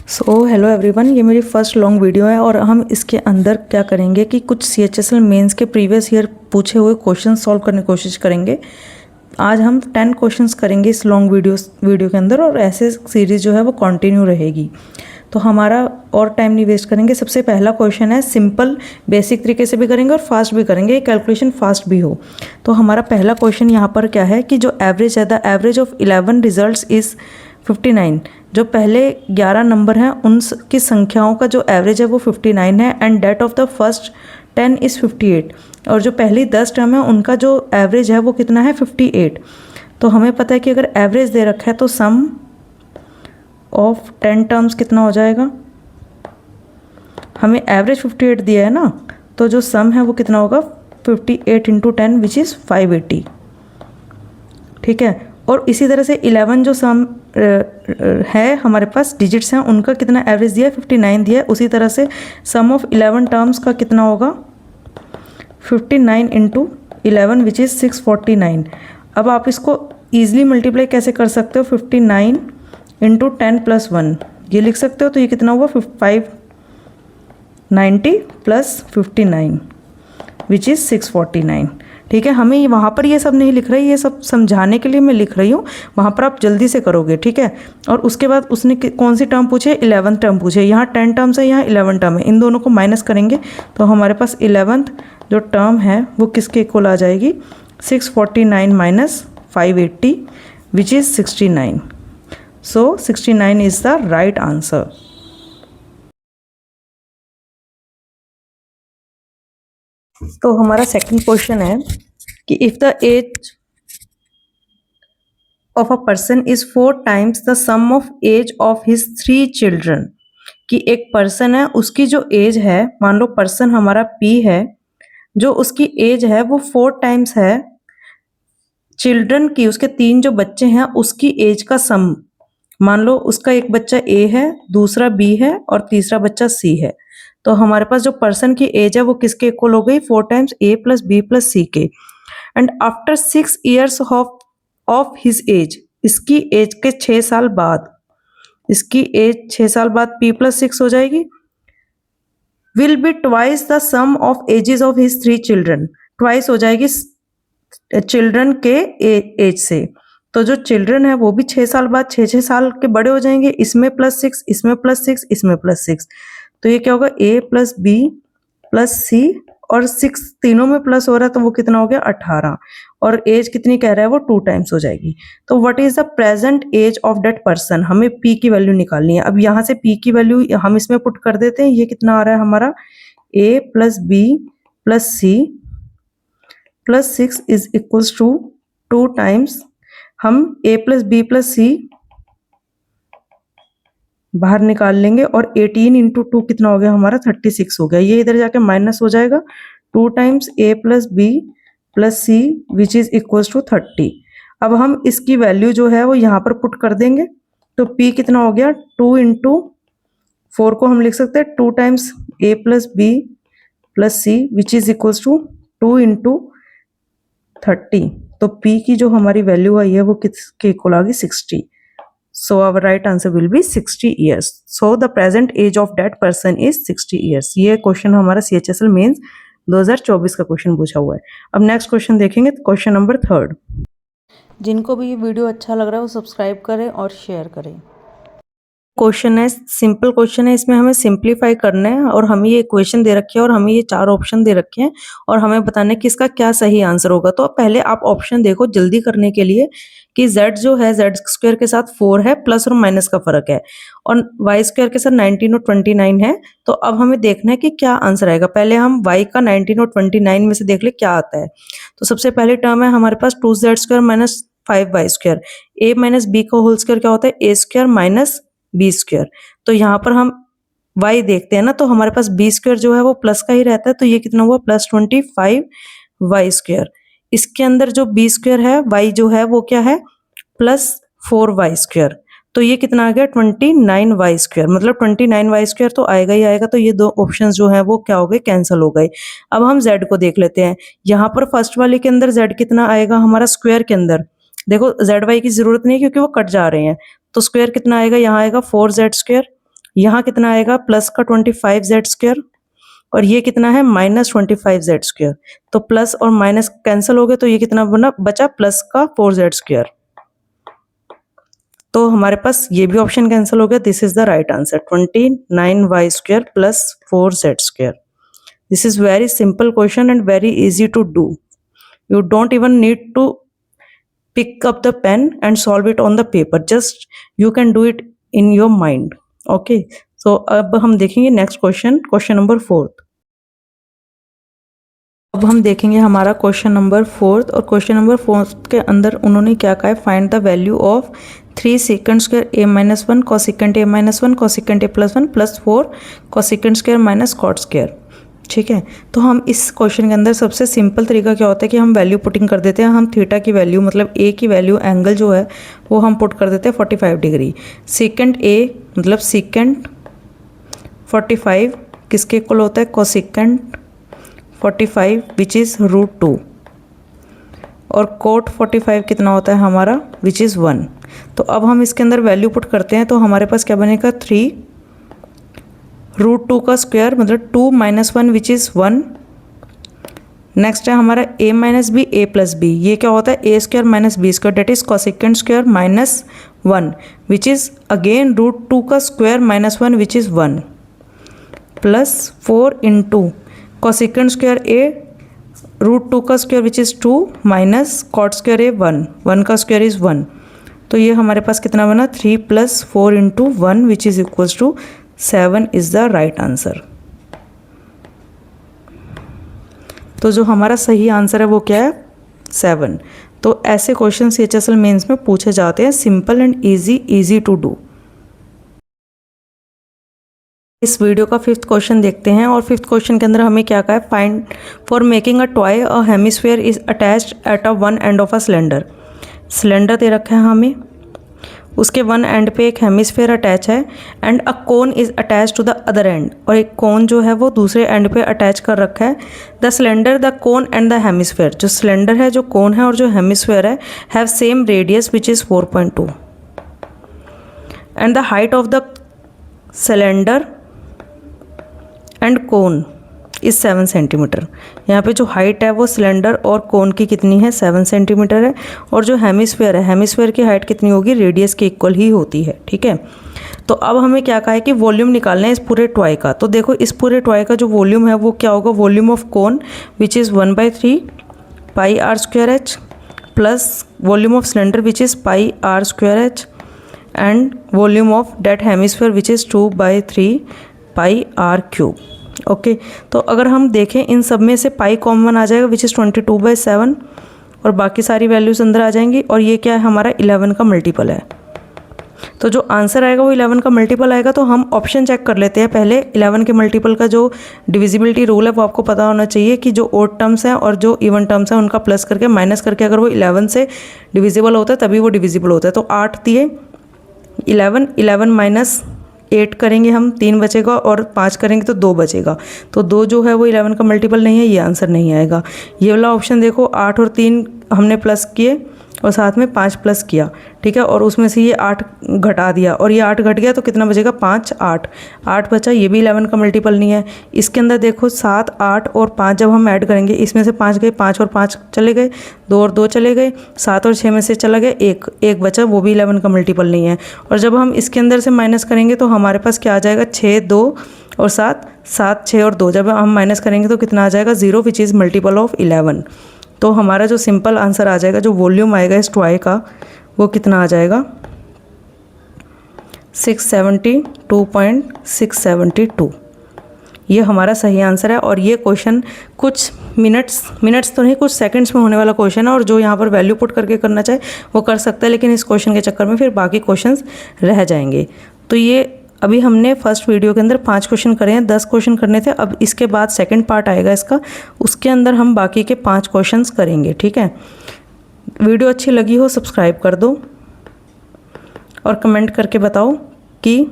So hello everyone, ये मेरी first long video है और हम इसके अंदर क्या करेंगे कि कुछ CHSL मेंस के प्रीवियस ईयर पूछे हुए क्वेश्चन सॉल्व करने की कोशिश करेंगे। आज हम 10 क्वेश्चंस करेंगे इस लॉन्ग वीडियो के अंदर और ऐसे सीरीज़ जो है वो कंटिन्यू रहेगी। तो हमारा और टाइम नहीं वेस्ट करेंगे। सबसे पहला क्वेश्चन है, सिंपल बेसिक तरीके से भी करेंगे और फास्ट भी करेंगे, कैलकुलेशन फास्ट भी हो। तो हमारा पहला क्वेश्चन यहाँ पर क्या है कि जो एवरेज है, the average of 11 results is 59। जो पहले 11 नंबर हैं उनकी संख्याओं का जो एवरेज है वो 59 है। And date of the first 10 is 58। और जो पहली 10 टर्म है उनका जो एवरेज है वो कितना है, 58। तो हमें पता है कि अगर एवरेज दे रखा है तो सम ऑफ 10 टर्म्स कितना हो जाएगा। हमें एवरेज 58 दिया है ना, तो जो सम है वो कितना होगा, 58 इंटू 10 विच इज़ 580। ठीक है। और इसी तरह से 11 जो सम है हमारे पास डिजिट्स हैं उनका कितना एवरेज दिया है, 59 दिया है। उसी तरह से सम ऑफ 11 टर्म्स का कितना होगा, 59 इंटू 11 विच इज़ 649। अब आप इसको ईजिली मल्टीप्लाई कैसे कर सकते हो, 59 इंटू 10 प्लस 1 ये लिख सकते हो। तो ये कितना हुआ, 590 प्लस 59 विच इज़ 649। ठीक है। हमें वहाँ पर ये सब नहीं लिख रही, ये सब समझाने के लिए मैं लिख रही हूँ, वहाँ पर आप जल्दी से करोगे। ठीक है। और उसके बाद उसने कौन सी टर्म पूछे, 11th टर्म पूछे। यहाँ 10 टर्म्स है, यहाँ 11 टर्म है, इन दोनों को माइनस करेंगे तो हमारे पास 11th जो टर्म है वो किसके इक्वल आ जाएगी, 649 minus 580 which is 69। So 69 is the right answer. तो हमारा सेकंड क्वेश्चन है कि if the age of a person is 4 times the sum of age of his 3 children, कि एक पर्सन है उसकी जो एज है, मान लो पर्सन हमारा P है, जो उसकी एज है वो 4 टाइम्स है चिल्ड्रन की, उसके 3 जो बच्चे हैं उसकी एज का सम। मान लो उसका एक बच्चा A है, दूसरा B है और तीसरा बच्चा C है। तो हमारे पास जो पर्सन की एज है वो किसके इक्वल हो गई, 4 times A plus B plus C के। And after 6 years of his age, इसकी एज के 6 साल बाद, इसकी एज 6 साल बाद P प्लस 6 हो जाएगी, will be twice the sum of ages of his 3 children. Twice हो जाएगी चिल्ड्रन के एज से। तो जो चिल्ड्रन है वो भी 6 साल बाद 6 साल के बड़े हो जाएंगे, इसमें प्लस 6, इसमें प्लस 6, इसमें प्लस 6। तो ये क्या होगा, A plus B plus C और 6 तीनों में प्लस हो रहा है तो वो कितना हो गया, 18। और एज कितनी कह रहा है, वो 2 टाइम्स हो जाएगी। तो what is the present age of that person, हमें P की वैल्यू निकालनी है। अब यहाँ से P की वैल्यू हम इसमें पुट कर देते हैं। ये कितना आ रहा है हमारा, A plus B plus C plus 6 is equals to 2 times, हम A plus B plus C बाहर निकाल लेंगे और 18 इंटू 2 कितना हो गया हमारा, 36 हो गया। ये इधर जाके माइनस हो जाएगा, 2 times A plus B plus C which is equals to 30। अब हम इसकी वैल्यू जो है वो यहाँ पर पुट कर देंगे। तो P कितना हो गया, 2 इंटू 4 को हम लिख सकते हैं 2 times A plus B plus C which is equals to 2 into 30। तो P की जो हमारी वैल्यू आई है वो किसके इक्वल आ गई, 60। So our right answer will be 60 years. So the present age of that person is 60 years. ये क्वेश्चन हमारा CHSL मेंस 2024 का क्वेश्चन पूछा हुआ है। अब नेक्स्ट क्वेश्चन देखेंगे, क्वेश्चन नंबर 3। जिनको भी ये वीडियो अच्छा लग रहा है वो सब्सक्राइब करें और शेयर करें। क्वेश्चन है, सिंपल क्वेश्चन है, इसमें हमें सिंप्लीफाई करना है और हमें ये इक्वेशन दे रखी है और हमें ये 4 ऑप्शन दे रखे हैं और हमें बताना है कि इसका क्या सही आंसर होगा। तो पहले आप ऑप्शन देखो जल्दी करने के लिए कि z जो है z² के साथ 4 है, प्लस और माइनस का फर्क है, और y² के साथ 19 और 29 है। तो अब हमें देखना है कि क्या आंसर आएगा। पहले हम y का 19 और 29 में से देख ले क्या आता है। तो सबसे पहले टर्म है हमारे पास 2z² minus 5y²। a minus b का होल स्क्वायर क्या होता है, a² माइनस b²। तो यहाँ पर हम y देखते हैं ना, तो हमारे पास b² जो है वो प्लस का ही रहता है, तो ये कितना हुआ, प्लस 25y²। इसके अंदर जो b² है, y जो है वो क्या है, प्लस 4y²। तो ये कितना आ गया, 29y²। मतलब 29y² तो आएगा ही आएगा। तो ये दो ऑप्शंस जो है वो क्या हो गए, कैंसिल हो गए। अब हम z को देख लेते हैं। यहाँ पर फर्स्ट वाले के अंदर z कितना आएगा हमारा, स्क्वायर के अंदर देखो zy की जरूरत नहीं क्योंकि वो कट जा रहे हैं। तो स्क्वायर कितना आएगा, यहाँ आएगा 4z²। यहाँ कितना आएगा प्लस का 25z² और ये कितना है -25z²। तो प्लस और माइनस कैंसिल हो गए तो ये कितना बना बचा प्लस का 4z²। तो हमारे पास ये भी ऑप्शन कैंसिल हो गया। This is the right answer 29y² plus 4z²। This is very simple question and very easy to do. You don't even need to pick up the pen and solve it on the paper. Just you can do it in your mind. Okay. So अब हम देखेंगे next question, question number 4। अब हम देखेंगे हमारा question number 4 और question number 4 के अंदर उन्होंने क्या कहा है, find the value of 3 sec² a-1 cosecant a-1 cosecant a+1 plus 4 cosecant² minus cot²। ठीक है, तो हम इस क्वेश्चन के अंदर सबसे सिंपल तरीका क्या होता है कि हम वैल्यू पुटिंग कर देते हैं। हम थीटा की वैल्यू मतलब ए की वैल्यू एंगल जो है वो हम पुट कर देते हैं 45 डिग्री। सेकेंड ए मतलब सेकेंड 45 किसके इक्वल होता है, कोसेकेंट 45 विच इज़ √2 और कोट 45 कितना होता है हमारा विच इज़ 1। तो अब हम इसके अंदर वैल्यू पुट करते हैं तो हमारे पास क्या बनेगा 3 √2 का स्क्वायर मतलब 2 - 1 विच इज़ 1। नेक्स्ट है हमारा a - b a+b, ये क्या होता है a² - b² that is cosecant² -1 which is again √2 का square -1 which is 1 plus 4 into cosecant² a √2 का square which is 2 minus cot² a 1 का स्क्वायर इज़ 1। तो ये हमारे पास कितना बना 3 + 4 into 1 which is equals to 7 is the right answer. तो जो हमारा सही आंसर है वो क्या है 7। तो ऐसे क्वेश्चन CHSL मेंस में पूछे जाते हैं, simple and easy to do. इस वीडियो का 5th क्वेश्चन देखते हैं और 5th क्वेश्चन के अंदर हमें क्या कहा है, find for making a toy a hemisphere is attached at a one end of a cylinder. Cylinder दे रखा है हमें, उसके वन एंड पे एक हेमिस्फीयर अटैच है and a cone is attach to the other end, और एक कोन जो है वो दूसरे एंड पे अटैच कर रखा है। The cylinder the cone and the hemisphere, जो सिलेंडर है जो कोन है और जो हेमिस्फीयर है have same radius which is 4.2 and the height of the cylinder and cone is 7 centimetre. यहाँ पे जो हाइट है वो सिलेंडर और कोन की कितनी है 7 सेंटीमीटर है, और जो हेमिस्फीयर है हेमिस्फीयर की हाइट कितनी होगी रेडियस के इक्वल ही होती है। ठीक है, तो अब हमें क्या कहा है कि वॉल्यूम निकालना है इस पूरे टॉय का। तो देखो इस पूरे टॉय का जो वॉल्यूम है वो क्या होगा, volume of cone which is 1/3 πr² plus volume of cylinder which is πr² and volume of that hemisphere which is 2/3 πr³ okay. तो अगर हम देखें इन सब में से पाई कॉमन आ जाएगा विच इज़ 22/7 और बाकी सारी वैल्यूज अंदर आ जाएंगी, और ये क्या है हमारा 11 का मल्टीपल है। तो जो आंसर आएगा वो 11 का मल्टीपल आएगा। तो हम ऑप्शन चेक कर लेते हैं पहले। 11 के मल्टीपल का जो डिविजिबिलिटी रूल है वो आपको पता होना चाहिए कि जो ओड टर्म्स हैं और जो इवन टर्म्स हैं उनका प्लस करके माइनस करके अगर वो 11 से डिविजिबल होता है तभी वो डिविजिबल होता है। तो 8 दिए 11 - 8 करेंगे हम 3 बचेगा, और 5 करेंगे तो 2 बचेगा। तो 2 जो है वो 11 का मल्टीपल नहीं है, ये आंसर नहीं आएगा। ये वाला ऑप्शन देखो 8 और 3 हमने प्लस किए और साथ में 5 प्लस किया, ठीक है, और उसमें से ये 8 घटा दिया और ये 8 घट गया तो कितना बचेगा 5 8 बचा, ये भी 11 का मल्टीपल नहीं है। इसके अंदर देखो 7 8 और 5 जब हम ऐड करेंगे इसमें से 5 गए, 5 और 5 चले गए, 2 और 2 चले गए, 7 और 6 में से चला गया 1 बचा, वो भी 11 का मल्टीपल नहीं है। और जब हम इसके अंदर से माइनस करेंगे तो हमारे पास क्या आ जाएगा 6 2 और 7 7 6 और 2, जब हम माइनस करेंगे तो कितना आ जाएगा 0 विच इज़ मल्टीपल ऑफ 11। तो हमारा जो सिंपल आंसर आ जाएगा, जो वॉल्यूम आएगा इस टॉय का वो कितना आ जाएगा 672.672। ये हमारा सही आंसर है। और ये क्वेश्चन कुछ मिनट्स तो नहीं, कुछ सेकंड्स में होने वाला क्वेश्चन है, और जो यहाँ पर वैल्यू पुट करके करना चाहे वो कर सकता है, लेकिन इस क्वेश्चन के चक्कर में फिर बाकी क्वेश्चंस रह जाएंगे। तो ये अभी हमने फर्स्ट वीडियो के अंदर 5 क्वेश्चन करे हैं, 10 क्वेश्चन करने थे। अब इसके बाद सेकंड पार्ट आएगा इसका, उसके अंदर हम बाकी के 5 क्वेश्चंस करेंगे। ठीक है, वीडियो अच्छी लगी हो सब्सक्राइब कर दो और कमेंट करके बताओ कि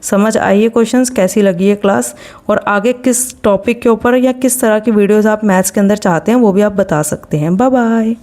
समझ आई है क्वेश्चंस, कैसी लगी है क्लास, और आगे किस टॉपिक के ऊपर या किस तरह की वीडियोज़ आप मैथ्स के अंदर चाहते हैं वो भी आप बता सकते हैं। Bye bye.